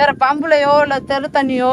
வேற பம்புலையோ இல்லை தெரு தண்ணியோ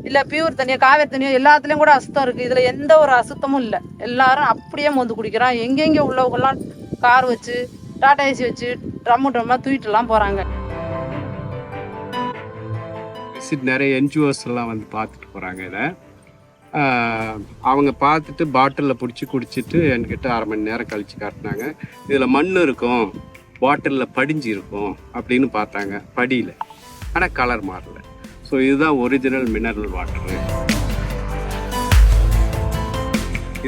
இல்லை பியூர் தண்ணியோ காவேரி தண்ணியோ எல்லாத்துலேயும் கூட அசுத்தம் இருக்குது. இதில் எந்த ஒரு அசுத்தமும் இல்லை. எல்லாரும் அப்படியே மோந்து குடிக்கிறான். எங்கெங்கே உள்ளவங்கெல்லாம் கார் வச்சு டாடா ஏசி வச்சு ட்ரம்மா தூக்கிட்டுலாம் போகிறாங்க. நிறைய என்ஜிஓஸ் எல்லாம் வந்து பார்த்துட்டு போகிறாங்க. இதை அவங்க பார்த்துட்டு பாட்டிலில் பிடிச்சி குடிச்சிட்டு என்கிட்ட 1/2 மணி நேரம் கழித்து காட்டினாங்க. இதில் மண் இருக்கும், பாட்டிலில் படிஞ்சு இருக்கும் அப்படின்னு பார்த்தாங்க. படியில் ஆனால் கலர் மாறல. ஸோ இதுதான் ஒரிஜினல் மினரல் வாட்டரு.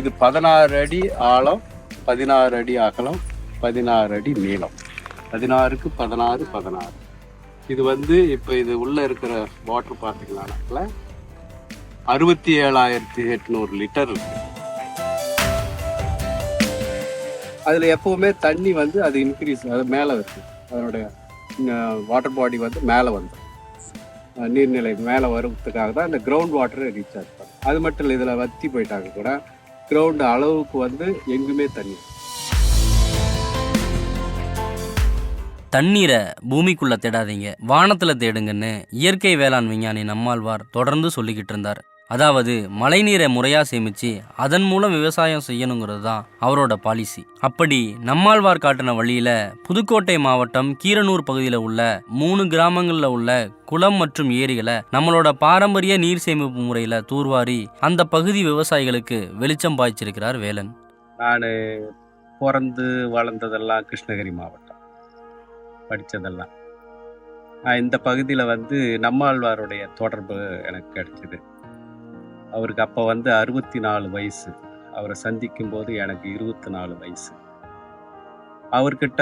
இது 16 அடி ஆழம், 16 அடி அகலம், 16 அடி நீளம். 16க்கு 16 16. இது வந்து இப்போ இது உள்ளே இருக்கிற வாட்டர் பார்த்தீங்கன்னால 67,800 லிட்டர் இருக்கு. அதில் எப்பவுமே தண்ணி வந்து அது இன்க்ரீஸ், அது மேலே இருக்கு. அதனுடைய வாட்டர் பாடி வந்து மேலே வந்துடும். நீர்நிலை மேலே வருவதுக்காக தான் இந்த கிரவுண்ட் வாட்டரை ரீசார்ஜ் பண்ணும். அது மட்டும் இல்லை, இதில் வற்றி போயிட்டாங்க கூட கிரவுண்ட் அளவுக்கு வந்து எங்குமே தண்ணி. தண்ணீரை பூமிக்குள்ள தேடாதீங்க, வானத்துல தேடுங்கன்னு இயற்கை வேளாண் விஞ்ஞானி நம்மாழ்வார் தொடர்ந்து சொல்லிக்கிட்டு இருந்தார். அதாவது மழைநீரை முறையா சேமிச்சு அதன் மூலம் விவசாயம் செய்யணுங்கிறது தான் அவரோட பாலிசி. அப்படி நம்மாழ்வார் காட்டின வழியில புதுக்கோட்டை மாவட்டம் கீரனூர் பகுதியில் உள்ள 3 கிராமங்கள்ல உள்ள குளம் மற்றும் ஏரிகளை நம்மளோட பாரம்பரிய நீர் சேமிப்பு முறையில தூர்வாரி அந்த பகுதி விவசாயிகளுக்கு வெளிச்சம் பாய்ச்சிருக்கிறார் வேலன். நான் பிறந்து வளர்ந்ததெல்லாம் கிருஷ்ணகிரி மாவட்டம், படித்ததெல்லாம் இந்த பகுதியில் வந்து நம்மாழ்வாருடைய தொடர்பு எனக்கு கிடைச்சிது. அவருக்கு அப்போ வந்து 64 வயசு. அவரை சந்திக்கும் போது எனக்கு 24 வயசு. அவர்கிட்ட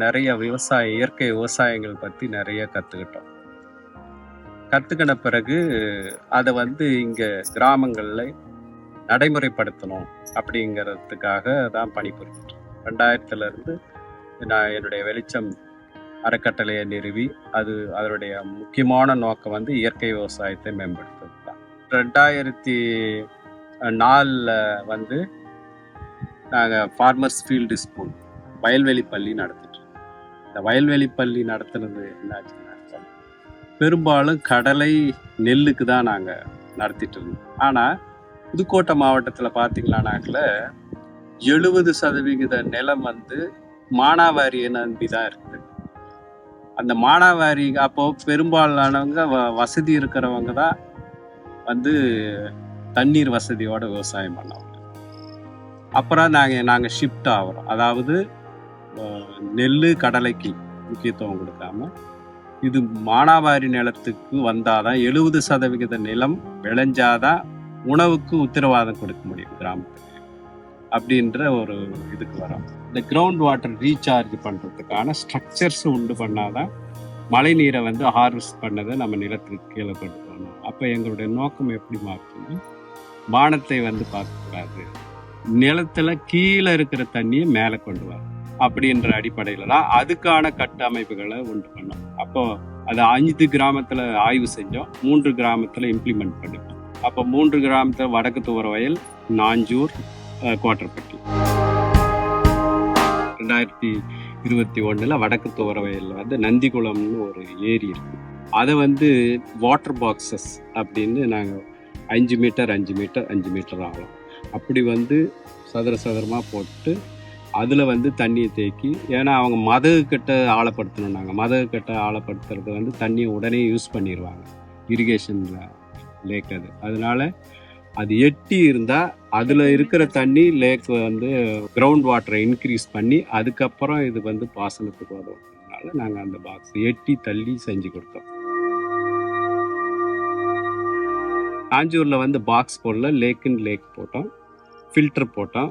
நிறைய இயற்கை விவசாயங்கள் பற்றி நிறைய கற்றுக்கின பிறகு அதை வந்து இங்கே கிராமங்களில் நடைமுறைப்படுத்தணும் அப்படிங்கிறதுக்காக தான் பணிபுரிஞ்சிட்டேன். 2000 நான் என்னுடைய வெளிச்சம் அறக்கட்டளையை நிறுவி அதனுடைய முக்கியமான நோக்கம் வந்து இயற்கை விவசாயத்தை மேம்படுத்துறது தான். 2004 வந்து நாங்கள் ஃபார்மர்ஸ் ஃபீல்டு ஸ்கூல் வயல்வெளி பள்ளி நடத்திட்டோம். இந்த வயல்வெளி பள்ளி நடத்துனது என்னாச்சுன்னா, பெரும்பாலும் கடலை நெல்லுக்கு தான் நாங்கள் நடத்திட்டு இருந்தோம். ஆனால் புதுக்கோட்டை மாவட்டத்தில் பார்த்தீங்களானாக்கில் 70% நிலம் வந்து மானாவாரியை நம்பி தான் இருக்குது. அந்த மானாவாரி அப்போது பெரும்பாலானவங்க வசதி இருக்கிறவங்க தான் வந்து தண்ணீர் வசதியோட விவசாயம் பண்ணோம். அப்புறம் நாங்கள் ஷிஃப்ட் ஆகிறோம். அதாவது நெல் கடலைக்கு முக்கியத்துவம் கொடுக்காம இது மானாவாரி நிலத்துக்கு வந்தாதான் 70% நிலம் விளைஞ்சாதான் உணவுக்கு உத்தரவாதம் கொடுக்க முடியும் கிராமத்துக்கு அப்படின்ற ஒரு இதுக்கு வரோம். இந்த கிரவுண்ட் வாட்டர் ரீசார்ஜ் பண்ணுறதுக்கான ஸ்ட்ரக்சர்ஸ் உண்டு பண்ணாதான் மழை நீரை வந்து ஹார்வெஸ்ட் பண்ணதை நம்ம நிலத்துக்கு கீழே கொண்டு போகணும். அப்போ எங்களுடைய நோக்கம் எப்படி மாற்றணும், வானத்தை வந்து பார்க்கக்கூடாது, நிலத்தில் கீழே இருக்கிற தண்ணியை மேலே கொண்டு வரும் அப்படின்ற அடிப்படையில் தான் அதுக்கான கட்டமைப்புகளை உண்டு பண்ணோம். அப்போ அதை 5 கிராமத்தில் ஆய்வு செஞ்சோம், 3 கிராமத்தில் இம்ப்ளிமெண்ட் பண்ணிட்டோம். அப்போ 3 கிராமத்தில் வடக்கு துவரவயல், நாஞ்சூர், கோட்டர்பட்டி. 2021 வடக்கு துவரவயலில் வந்து நந்திகுளம்னு ஒரு ஏரி இருக்கு. அதை வந்து வாட்டர் பாக்ஸஸ் அப்படின்னு நாங்கள் 5 மீட்டர் 5 மீட்டர் 5 மீட்டர் ஆகும் அப்படி வந்து சதுரமாக போட்டு அதில் வந்து தண்ணியை தேக்கி, ஏன்னா அவங்க மதகுக்கிட்ட ஆழப்படுத்தணும். நாங்கள் மதகுக்கிட்ட ஆழப்படுத்துறது வந்து தண்ணியை உடனே யூஸ் பண்ணிடுவாங்க இரிகேஷனில் லேக். அதனால அது எட்டி இருந்தால் அதில் இருக்கிற தண்ணி லேக் வந்து கிரவுண்ட் வாட்டரை இன்க்ரீஸ் பண்ணி அதுக்கப்புறம் இது வந்து பாசனத்துக்கு வரும். அதனால நாங்கள் அந்த பாக்ஸ் எட்டி தள்ளி செஞ்சு கொடுத்தோம். காஞ்சூரில் வந்து பாக்ஸ் போடல, லேக்குன்னு லேக் போட்டோம், ஃபில்டர் போட்டோம்,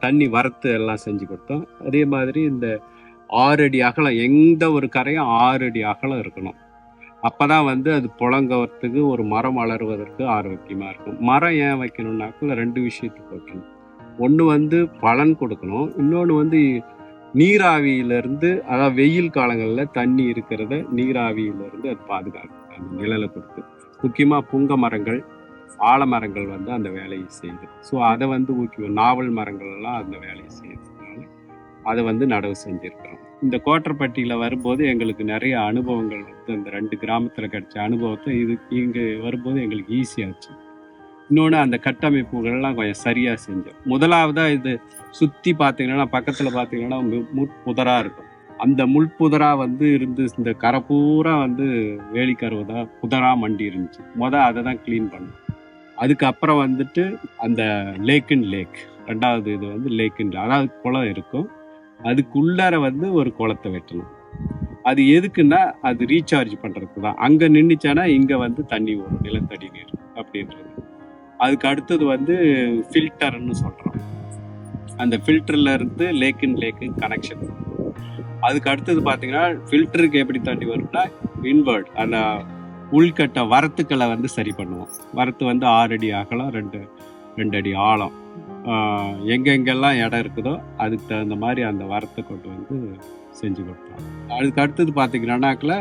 தண்ணி வரத்து எல்லாம் செஞ்சு கொடுத்தோம். அதே மாதிரி இந்த 6 அடி அகலம், எந்த ஒரு கரையும் 6 அடி அகலம் இருக்கணும். அப்போ தான் வந்து அது புழங்கறதுக்கு, ஒரு மரம் வளருவதற்கு ஆரோக்கியமாக இருக்கும். மரம் ஏன் வைக்கணும்னாக்க 2 விஷயத்துக்கு வைக்கணும். ஒன்று வந்து பலன் கொடுக்கணும், இன்னொன்று வந்து நீராவியிலேருந்து, அதாவது வெயில் காலங்களில் தண்ணி இருக்கிறத நீராவியிலேருந்து அது பாதுகாக்கும், அந்த நிழலை கொடுத்து. முக்கியமாக புங்க மரங்கள், ஆலமரங்கள் வந்து அந்த வேலையை செய்யுது. ஸோ அதை வந்து நாவல் மரங்கள் எல்லாம் அந்த வேலையை செய்யறதுனால அதை வந்து நடவு செஞ்சுருக்கிறோம். இந்த கோட்டர்பட்டியில் வரும்போது எங்களுக்கு நிறைய அனுபவங்கள் வந்து அந்த 2 கிராமத்தில் கிடைச்ச அனுபவத்தை இங்கே வரும்போது எங்களுக்கு ஈஸியாச்சு. இன்னொன்று அந்த கட்டமைப்புகள்லாம் கொஞ்சம் சரியாக செஞ்சோம். முதலாவதாக இது சுற்றி பார்த்தீங்கன்னா பக்கத்தில் பார்த்தீங்கன்னா முட்புதராக இருக்கும். அந்த முள்புதரா வந்து இருந்து இந்த கரை பூரா வந்து வேலிக்கருவதா புதரா மண்டி இருந்துச்சு. அதை தான் க்ளீன் பண்ணோம். அதுக்கப்புறம் வந்துட்டு அந்த லேக் 2வது இது வந்து லேக் அதாவது குளம் இருக்கும். அதுக்குள்ளார வந்து ஒரு குளத்தை வெட்டணும். அது எதுக்குன்னா அது ரீசார்ஜ் பண்ணுறதுக்கு தான். அங்கே நின்றுச்சானா இங்கே வந்து தண்ணி வரும், நிலத்தடி நீர் அப்படின்றது. அதுக்கு அடுத்தது வந்து ஃபில்டர்ன்னு சொல்கிறோம். அந்த ஃபில்டர்ல இருந்து லேக்கு கனெக்ஷன். அதுக்கு அடுத்தது பார்த்தீங்கன்னா ஃபில்டருக்கு எப்படி தண்ணி வரும்னா இன்வெர்ட் அந்த உள்கட்ட வரத்துக்களை வந்து சரி பண்ணுவோம். வரத்து வந்து 6 அடி அகலம், 2 அடி ஆழம். எங்கெங்கெல்லாம் இடம் இருக்குதோ அதுக்கு தகுந்த மாதிரி அந்த வரத்தை கொண்டு வந்து செஞ்சு கொடுத்தோம். அதுக்கு அடுத்தது பார்த்தீங்கன்னாக்கில்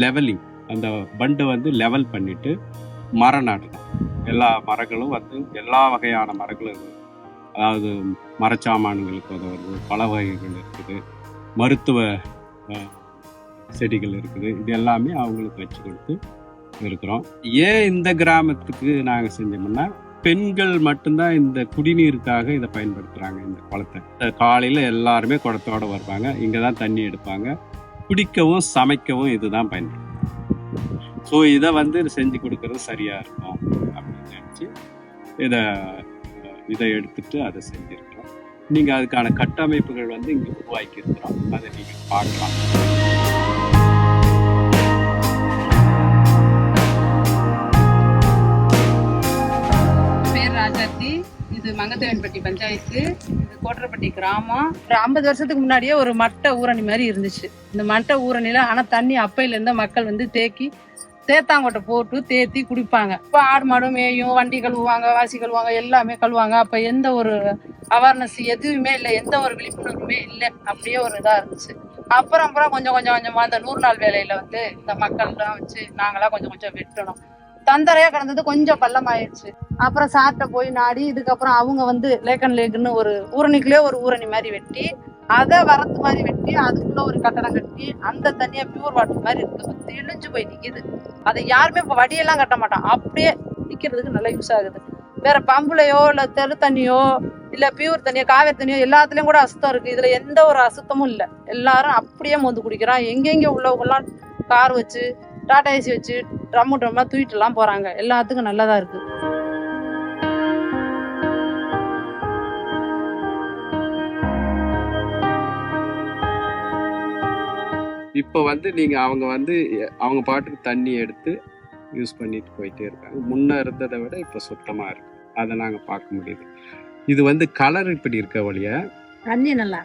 லெவலிங், அந்த பண்டை வந்து லெவல் பண்ணிட்டு மரம் நடணும். எல்லா மரங்களும் வந்து எல்லா வகையான மரங்களும் இருக்குது. அதாவது மரச்சாமான்களுக்கு உதவுறது, பல வகைகள் இருக்குது, மருத்துவ செடிகள் இருக்குது. இது எல்லாமே அவங்களுக்கு வச்சு கொடுத்து இருக்கிறோம். ஏன் இந்த கிராமத்துக்கு நாங்கள் செஞ்சோம்னா பெண்கள் மட்டும்தான் இந்த குடிநீருக்காக இதை பயன்படுத்துகிறாங்க. இந்த குளத்தை காலையில் எல்லாருமே குளத்தோடு வருவாங்க, இங்கே தான் தண்ணி எடுப்பாங்க, குடிக்கவும் சமைக்கவும் இதுதான் பயன்படுத்தும். ஸோ இதை வந்து செஞ்சு கொடுக்கறது சரியாக இருக்கும் அப்படின்னு நினச்சி இதை எடுத்துட்டு அதை செஞ்சுருக்கிறோம். நீங்கள் அதுக்கான கட்டமைப்புகள் வந்து இங்கே உருவாக்கி இருக்கிறோம், அதை நீங்கள் பார்க்கலாம். பேர் ராஜாத்தி. இது மங்கத்தேவன்பட்டி பஞ்சாயத்து, இது கோட்டரப்பட்டி கிராமம். ஒரு 50 வருஷத்துக்கு முன்னாடியே ஒரு மட்டை ஊரணி மாதிரி இருந்துச்சு. இந்த மட்டை ஊரணியில ஆனால் தண்ணி அப்பையில இருந்த மக்கள் வந்து தேத்தாங்கொட்டை போட்டு தேத்தி குடிப்பாங்க. இப்போ ஆடு மாடு மேயும், வண்டி கழுவுவாங்க, வாசி கழுவாங்க, எல்லாமே கழுவாங்க. அப்போ எந்த ஒரு அவேர்னஸ் எதுவுமே இல்லை, எந்த ஒரு விழிப்புணர்வுமே இல்லை. அப்படியே ஒரு இதாக இருந்துச்சு. அப்புறம் கொஞ்சம் கொஞ்சமாக அந்த 100 நாள் வேலையில் வந்து இந்த மக்கள்லாம் வச்சு நாங்களாம் கொஞ்சம் வெட்டணும். தந்தரையாக கிடந்தது கொஞ்சம் பள்ளமாயிடுச்சு. அப்புறம் சார்ட்ட போய் நாடி இதுக்கப்புறம் அவங்க வந்து லேக்குன்னு ஒரு ஊரணிக்குள்ளே ஒரு ஊரணி மாதிரி வெட்டி, அதை வரத்து மாதிரி வெட்டி, அதுக்குள்ள ஒரு கட்டடம் கட்டி, அந்த தண்ணியா பியூர் வாட்டர் மாதிரி இருக்குது. தெளிஞ்சு போய் நிற்கிது. அதை யாருமே இப்போ வடியெல்லாம் கட்ட மாட்டான், அப்படியே நிற்கிறதுக்கு நல்லா யூஸ் ஆகுது. வேற பம்புலையோ இல்லை தெரு தண்ணியோ இல்லை பியூர் தண்ணியோ காவேரி தண்ணியோ எல்லாத்துலேயும் கூட அசுத்தம் இருக்குது. இதில் எந்த ஒரு அசுத்தமும் இல்லை. எல்லாரும் அப்படியே மோந்து குடிக்கிறான். எங்கெங்கே உள்ளவங்கெல்லாம் கார் வச்சு, டாடா ஏசி வச்சு, ட்ரம்மா தூக்கிட்டுலாம் போகிறாங்க. எல்லாத்துக்கும் நல்லதாக இருக்குது. இப்போ வந்து அவங்க பாட்டுக்கு தண்ணி எடுத்து யூஸ் பண்ணிட்டு போயிட்டே இருக்காங்க. முன்ன இருந்ததை விட இப்போ சுத்தமாக இருக்கு, அதை நாங்கள் பார்க்க முடியுது. இது வந்து கலர் இப்படி இருக்க வழிய தண்ணி நல்லா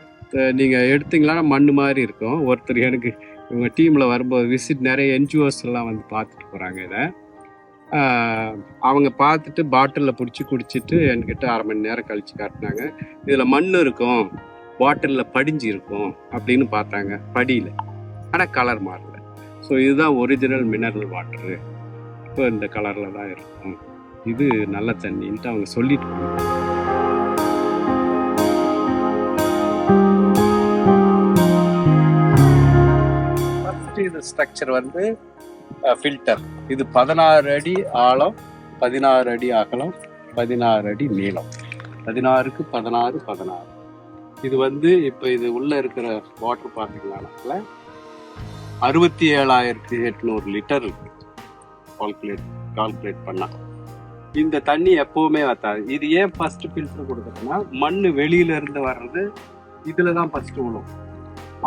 நீங்கள் எடுத்தீங்களா மண் மாதிரி இருக்கும். ஒருத்தர் எனக்கு இவங்க டீமில் வரும்போது விசிட் நிறைய NGOs எல்லாம் வந்து பார்த்துட்டு போகிறாங்க. இதை அவங்க பார்த்துட்டு பாட்டிலில் பிடிச்சி குடிச்சிட்டு என்கிட்ட 1/2 மணி நேரம் கழித்து காட்டினாங்க. இதில் மண் இருக்கும், பாட்டிலில் படிஞ்சு இருக்கும் அப்படின்னு பார்த்தாங்க. படியில் ஆனால் கலர் மாறல. ஸோ இதுதான் ஒரிஜினல் மினரல் வாட்டரு, இப்போ இந்த கலரில் தான் இருக்கும், இது நல்ல தண்ணின்ட்டு அவங்க சொல்லிட்டு போனாங்க. ஃபர்ஸ்ட் இது ஸ்ட்ரக்சர் வந்து ஃபில்டர். இது 16 அடி ஆழம், 16 அடி அகலம், 16 அடி நீளம், 16க்கு 16. இது வந்து இப்போ இது உள்ள இருக்கிற வாட்டர் பார்த்தீங்கன்னால 67,800 லிட்டர் இருக்கு. கால்குலேட் பண்ணா இந்த தண்ணி எப்பவுமே வத்தாது. இது ஏன் ஃபர்ஸ்ட் ஃபில்டர் கொடுக்குறோம்னா மண் வெளியில இருந்து வர்றது இதுல தான் ஃபர்ஸ்ட் விழும்.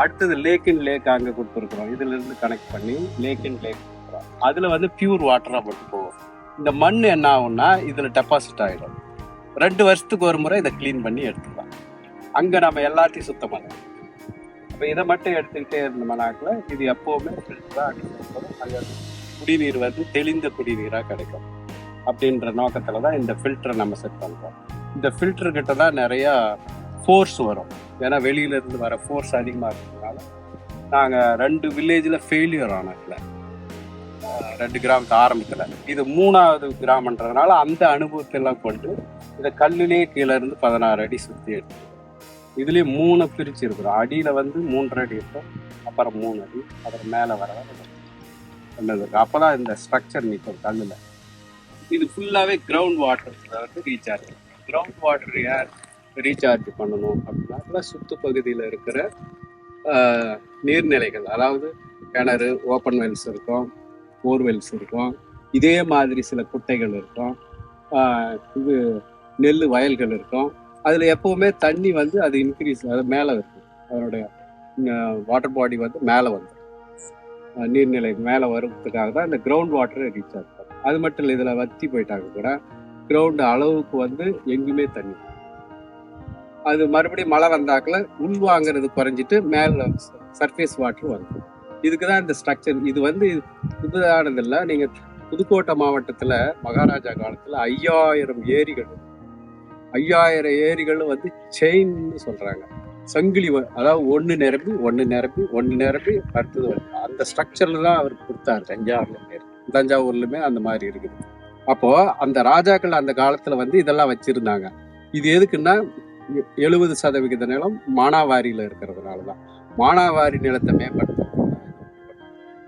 அடுத்தது லேக் அங்கே கொடுத்துருக்குறோம், இதுல இருந்து கனெக்ட் பண்ணி லேக் கொடுக்குறோம். அதுல வந்து பியூர் வாட்டரா மட்டும் போகும். இந்த மண் என்ன ஆகும்னா இதுல டெபாசிட் ஆயிடும். 2 வருஷத்துக்கு ஒரு முறை இதை கிளீன் பண்ணி எடுத்துக்கலாம். அங்க நம்ம எல்லாத்தையும் சுத்தம் பண்ணலாம். இப்போ இதை மட்டும் எடுத்துக்கிட்டே இருந்தோம்னாக்குல இது எப்போவுமே ஃபில்டராக அடிக்கப்படும். அங்கே குடிநீர் வந்து தெளிந்த குடிநீராக கிடைக்கும். அப்படின்ற நோக்கத்தில் தான் இந்த ஃபில்டரை நம்ம செட் பண்ணுறோம். இந்த ஃபில்டர்கிட்ட தான் நிறையா ஃபோர்ஸ் வரும். ஏன்னா வெளியிலேருந்து வர ஃபோர்ஸ் அதிகமாக இருக்கிறதுனால நாங்கள் 2 வில்லேஜில் ஃபெயிலியர் ஆனதில்ல, 2 கிராமத்து ஆரம்பத்தில். இது 3வது கிராமன்றதுனால அந்த அனுபவத்தெல்லாம் கொண்டு இதை கல்லுலேயே கீழே இருந்து 16 அடி சுற்றி எடுத்து இதுலயே 3 பிரிச்சு இருக்கிறோம். அடியில வந்து 3 அடி இருக்கும், அப்புறம் 3 அடி, அப்புறம் மேல வர இருக்கு. அப்பதான் இந்த ஸ்ட்ரக்சர் நிற்கும் கல்லுல. இது ஃபுல்லாவே கிரவுண்ட் வாட்டர் வந்து recharge. Ground water air recharge பண்ணணும் அப்படின்னா சுத்து பகுதியில் இருக்கிற நீர்நிலைகள், அதாவது கிணறு, ஓப்பன் வெல்ஸ் இருக்கும், போர்வெல்ஸ் இருக்கும், இதே மாதிரி சில குட்டைகள் இருக்கும், இது நெல் வயல்கள் இருக்கும். அதில் எப்போவுமே தண்ணி வந்து அது இன்க்ரீஸ், அது மேலே இருக்கும், அதனுடைய வாட்டர் பாடி வந்து மேலே வந்துடும். நீர்நிலை மேலே வருவதுக்காக தான் இந்த கிரவுண்ட் வாட்டரை ரீசார்ஜ் பண்ணும். அது மட்டும் இல்லை, இதில் வத்தி போயிட்டாங்க கூட கிரவுண்ட் அளவுக்கு வந்து எங்குமே தண்ணி, அது மறுபடியும் மழை வந்தாக்கில் உள்வாங்கிறது குறைஞ்சிட்டு மேலே சர்ஃபேஸ் வாட்டர் வந்துடும். இதுக்கு தான் இந்த ஸ்ட்ரக்சர். இது வந்து புதுதானதில்லை. நீங்கள் புதுக்கோட்டை மாவட்டத்தில் மகாராஜா காலத்தில் 5000 ஏரிகள், 5000 ஏரிகள் வந்து செயின்னு சொல்கிறாங்க, சங்கிலி, அதாவது ஒன்று நிரப்பி அடுத்தது வந்து அந்த ஸ்ட்ரக்சரில் தான் அவர் கொடுத்தாரு. தஞ்சாவூர்லையுமே அந்த மாதிரி இருக்குது. அப்போது அந்த ராஜாக்கள் அந்த காலத்தில் வந்து இதெல்லாம் வச்சுருந்தாங்க. இது எதுக்குன்னா 70% நிலம் மானாவாரியில் இருக்கிறதுனால தான். மானாவாரி நிலத்தை மேம்படுத்த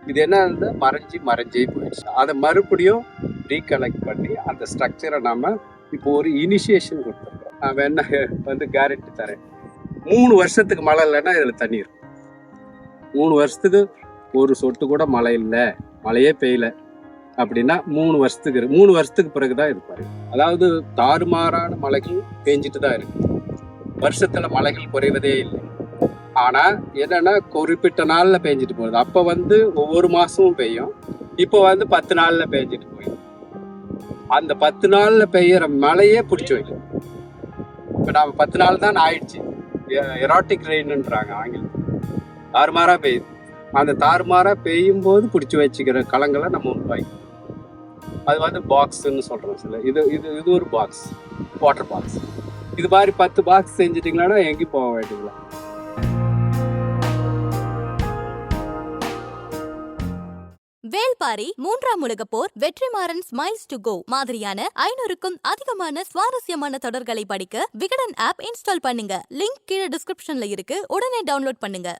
இது என்ன மறைஞ்சே போயிடுச்சு. அதை மறுபடியும் ரீகலெக்ட் பண்ணி அந்த ஸ்ட்ரக்சரை நாம இப்போ ஒரு இனிஷியேஷன் கொடுத்துருக்கோம். நான் வேணா வந்து கேரண்டி தரேன், 3 வருஷத்துக்கு மழை இல்லைன்னா இதில் தண்ணி இருக்கும். 3 வருஷத்துக்கு ஒரு சொட்டு கூட மழை இல்லை, மழையே பெய்யல அப்படின்னா 3 வருஷத்துக்கு பிறகுதான் இருப்பாரு. அதாவது தாறுமாறான மழைகள் பெஞ்சிட்டு தான் இருக்கு. வருஷத்துல மழைகள் குறைவதே இல்லை. ஆனா என்னன்னா குறிப்பிட்ட நாள்ல பெஞ்சிட்டு போகுது. அப்ப வந்து ஒவ்வொரு மாசமும் பெய்யும், இப்ப வந்து 10 நாள்ல பெஞ்சிட்டு போயிடும். அந்த 10 நாள்ல பெய்யற மழையே பிடிச்சி வைக்கும். இப்ப நாம 10 நாள் தான் ஆயிடுச்சு, எராட்டிக் ரெயின்ன்றாங்க ஆங்கிலத்தில். தாறுமாறா பெய்யுது. அந்த தாறுமாறா பெய்யும் போது பிடிச்சி வச்சுக்கிற களங்களை நம்ம உருவாக்கி, அது வந்து பாக்ஸ்ன்னு சொல்றோம் சில. இது ஒரு பாக்ஸ், வாட்டர் பாக்ஸ். இது மாதிரி 10 பாக்ஸ் செஞ்சுட்டீங்களா எங்கேயும் போக வேண்டியதில்லை. வேல்பாரி, 3ஆம் உலகப் போர், வெற்றிமாறன், ஸ்மைல்ஸ் டு கோ மாதிரியான 500க்கும் அதிகமான சுவாரஸ்யமான தொடர்களை படிக்க விகடன் ஆப் இன்ஸ்டால் பண்ணுங்க. லிங்க் கீழே டிஸ்கிரிப்ஷன்ல இருக்கு. உடனே டவுன்லோட் பண்ணுங்க.